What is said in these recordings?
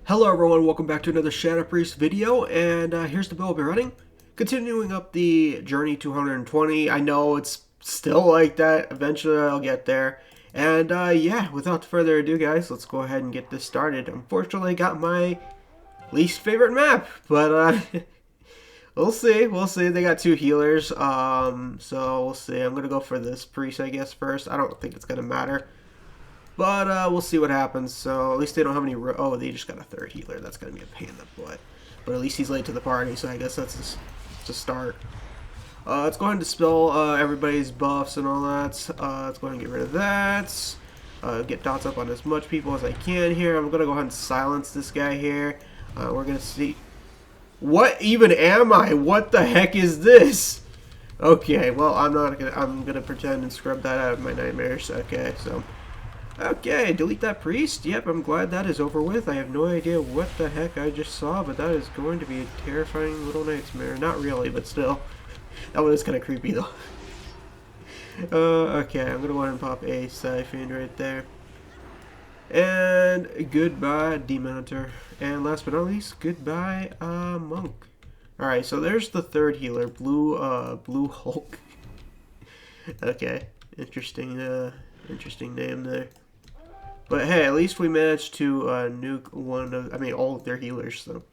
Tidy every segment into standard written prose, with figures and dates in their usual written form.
Hello everyone, welcome back to another Shadow Priest video, and here's the build I'll be running. Continuing up the journey to 120. I know it's still like that, eventually I'll get there. And yeah, without further ado guys, let's go ahead and get this started. Unfortunately I got my least favorite map, but we'll see. They got two healers, so we'll see. I'm gonna go for this priest I guess first. I don't think it's gonna matter. But we'll see what happens. So at least they don't have any. Oh, they just got a third healer. That's gonna be a pain in the butt. But at least he's late to the party, so I guess that's a start. Let's go ahead and dispel everybody's buffs and all that. Let's go ahead and get rid of that. Get dots up on as much people as I can here. I'm gonna go ahead and silence this guy here. We're gonna see. What even am I? What the heck is this? Okay, well I'm not gonna. I'm gonna pretend and scrub that out of my nightmares. Okay, so. Okay, delete that priest. Yep, I'm glad that is over with. I have no idea what the heck I just saw, but that is going to be a terrifying little nightmare. Not really, but still. That one is kind of creepy, though. Okay, I'm going to go ahead and pop a siphon right there. And goodbye, Demon Hunter. And last but not least, goodbye, Monk. Alright, so there's the third healer, Blue Hulk. Okay, interesting name there. But hey, at least we managed to nuke all of their healers, so.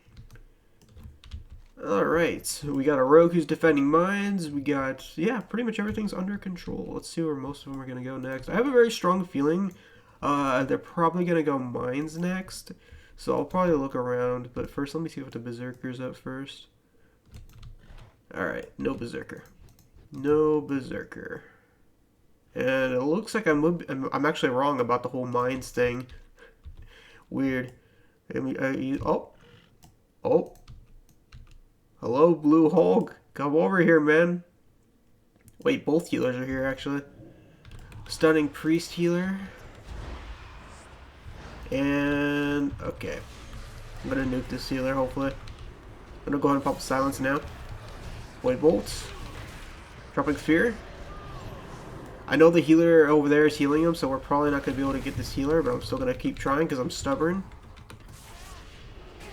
Alright, we got a rogue who's defending mines. We got, yeah, pretty much everything's under control. Let's see where most of them are going to go next. I have a very strong feeling they're probably going to go mines next. So I'll probably look around. But first, let me see what the Berserker's up first. Alright, no Berserker. No Berserker. And it looks like I'm actually wrong about the whole mines thing. Weird. Oh. Hello, Blue Hulk. Come over here, man. Wait, both healers are here, actually. Stunning Priest healer. And, okay. I'm gonna nuke this healer, hopefully. I'm gonna go ahead and pop silence now. Void bolts. Dropping fear. I know the healer over there is healing him, so we're probably not going to be able to get this healer, but I'm still going to keep trying because I'm stubborn.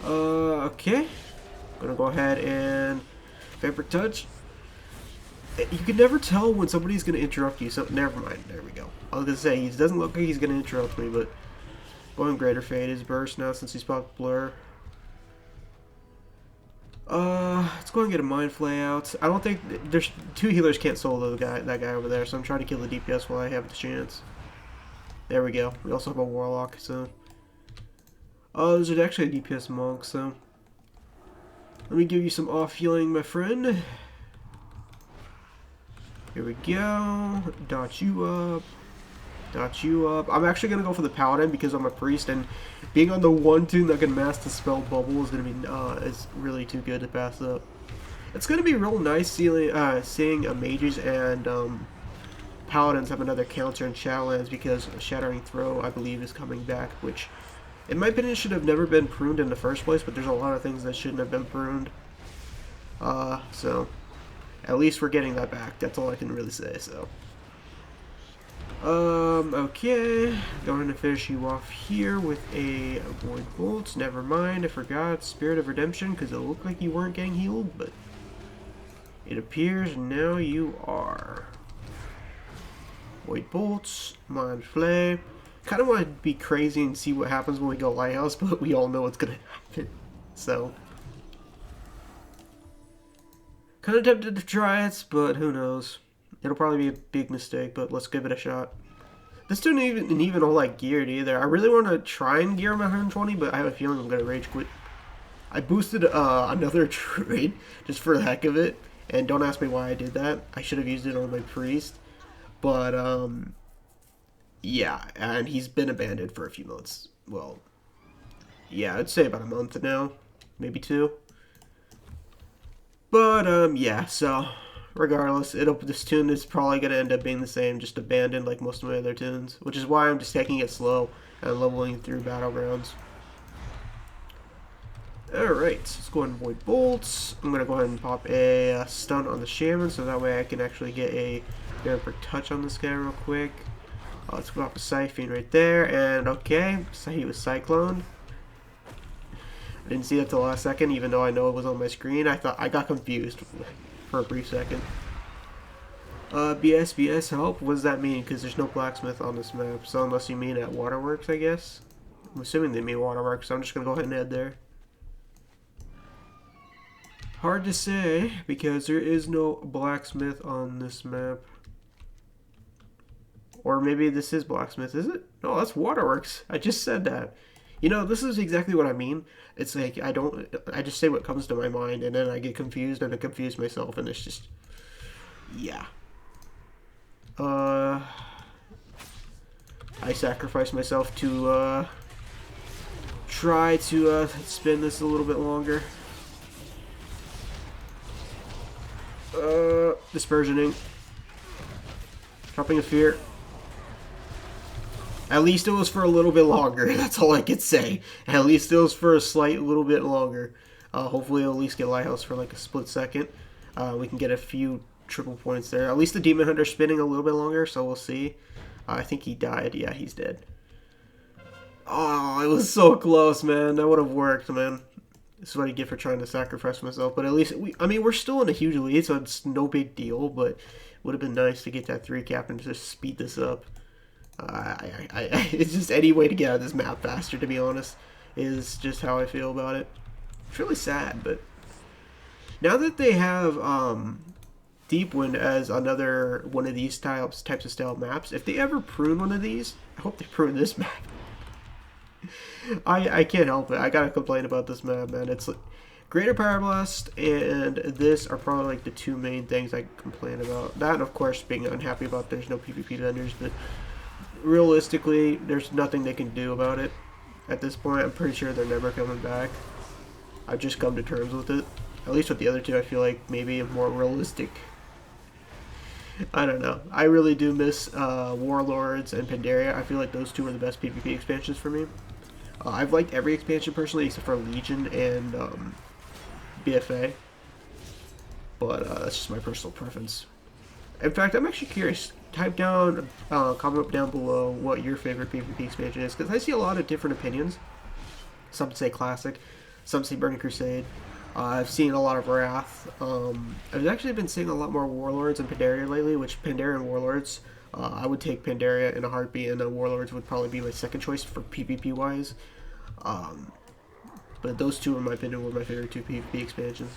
Okay. I'm going to go ahead and Fabric Touch. You can never tell when somebody's going to interrupt you, so never mind. There we go. I was going to say, he doesn't look like he's going to interrupt me, but going Greater Fate is burst now since he's popped Blur. Let's go and get a Mind Flay out. I don't think there's two healers can't solo that guy over there, so I'm trying to kill the DPS while I have the chance. There we go. We also have a Warlock, so. Oh, there's actually a DPS monk, so. Let me give you some off healing, my friend. Here we go. Dot you up. Dot you up. I'm actually gonna go for the Paladin because I'm a priest, and being on the one tune that can mass Dispel Bubble is gonna be is really too good to pass up. It's gonna be real nice seeing mages and paladins have another counter in Shadowlands because Shattering Throw I believe is coming back, which in my opinion should have never been pruned in the first place, but there's a lot of things that shouldn't have been pruned. So at least we're getting that back. That's all I can really say. So. Okay, going to finish you off here with a Void Bolt. Never mind, I forgot Spirit of Redemption because it looked like you weren't getting healed, but it appears now you are. Void Bolts, Mind Flay. Kind of want to be crazy and see what happens when we go Lighthouse, but we all know what's going to happen, so. Kind of tempted to try it, but who knows. It'll probably be a big mistake, but let's give it a shot. This dude isn't even all like geared either. I really want to try and gear him at 120, but I have a feeling I'm going to rage quit. I boosted another trade just for the heck of it, and don't ask me why I did that. I should have used it on my priest, but yeah, and he's been abandoned for a few months. Well, yeah, I'd say about a month now, maybe two. But yeah, so. Regardless, this tune is probably going to end up being the same, just abandoned like most of my other tunes, which is why I'm just taking it slow and leveling through Battlegrounds. Alright, let's go ahead and Void Bolts. I'm going to go ahead and pop a stun on the Shaman, so that way I can actually get a Fabric Touch on this guy real quick. Let's pop a Siphon right there, and okay, so he was Cycloned. I didn't see that till the last second, even though I know it was on my screen. I got confused for a brief second. BS help? What does that mean? Because there's no blacksmith on this map. So unless you mean at Waterworks, I guess. I'm assuming they mean Waterworks, so I'm just going to go ahead and head there. Hard to say, because there is no blacksmith on this map. Or maybe this is blacksmith, is it? No, that's Waterworks. I just said that. You know, this is exactly what I mean. It's like, I just say what comes to my mind, and then I get confused, and I confuse myself, and it's just, yeah. I sacrifice myself to, try to, spin this a little bit longer. Dispersioning. Dropping a fear. At least it was for a little bit longer. That's all I could say. At least it was for a slight little bit longer. Hopefully I'll at least get Lighthouse for like a split second. We can get a few triple points there. At least the Demon Hunter's spinning a little bit longer, so we'll see. I think he died. Yeah, he's dead. Oh, it was so close, man. That would have worked, man. This is what I get for trying to sacrifice myself. But at least, I mean, we're still in a huge lead, so it's no big deal. But it would have been nice to get that 3-cap and just speed this up. It's just any way to get out of this map faster, to be honest, is just how I feel about it. It's really sad, but now that they have Deepwind as another one of these types of style maps, if they ever prune one of these, I hope they prune this map. I can't help it. I gotta complain about this map, man. It's like Greater Pyroblast and this are probably like the two main things I complain about. That, and of course, being unhappy about there's no PvP vendors, but realistically, there's nothing they can do about it at this point. I'm pretty sure they're never coming back. I've just come to terms with it. At least with the other two, I feel like maybe a more realistic. I don't know. I really do miss Warlords and Pandaria. I feel like those two are the best PvP expansions for me. I've liked every expansion personally except for Legion and BFA. But that's just my personal preference. In fact, I'm actually curious. Type down, comment down below what your favorite PvP expansion is, because I see a lot of different opinions. Some say Classic, some say Burning Crusade. I've seen a lot of Wrath. I've actually been seeing a lot more Warlords and Pandaria lately, which Pandaria and Warlords, I would take Pandaria in a heartbeat, and Warlords would probably be my second choice for PvP wise. But those two, in my opinion, were my favorite two PvP expansions.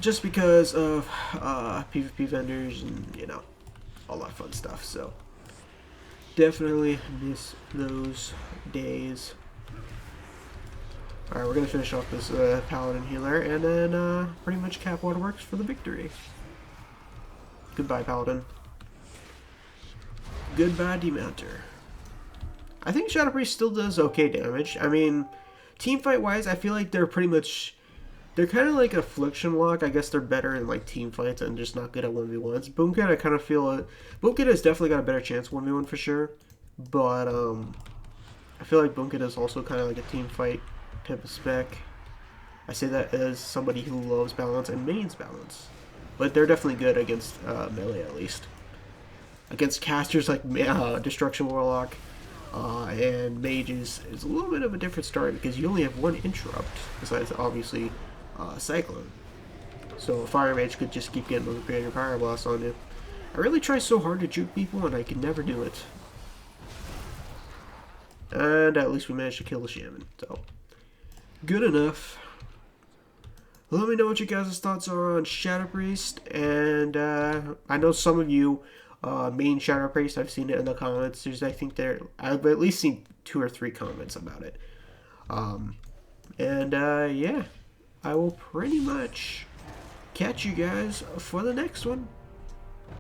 Just because of PvP vendors and, you know, all that fun stuff. So, definitely miss those days. Alright, we're going to finish off this Paladin Healer, and then pretty much cap Waterworks for the victory. Goodbye, Paladin. Goodbye, Demounter. I think Shadow Priest still does okay damage. I mean, teamfight-wise, I feel like they're pretty much... They're kind of like Affliction Lock. I guess they're better in like team fights and just not good at 1v1s. Boomkit, I kind of feel... Boomkit has definitely got a better chance 1v1 for sure. But I feel like Boomkit is also kind of like a team fight type of spec. I say that as somebody who loves balance and mains balance. But they're definitely good against melee, at least. Against casters like Destruction Warlock and mages, it's a little bit of a different story because you only have one interrupt, besides obviously Cyclone. So a Fire Mage could just keep getting Greater Pyroblast on you. I really try so hard to juke people and I can never do it. And at least we managed to kill the Shaman, so good enough. Let me know what you guys' thoughts are on Shadow Priest, and I know some of you main Shadow Priest. I've seen it in the comments. I think I've at least seen 2 or 3 comments about it. Yeah, I will pretty much catch you guys for the next one.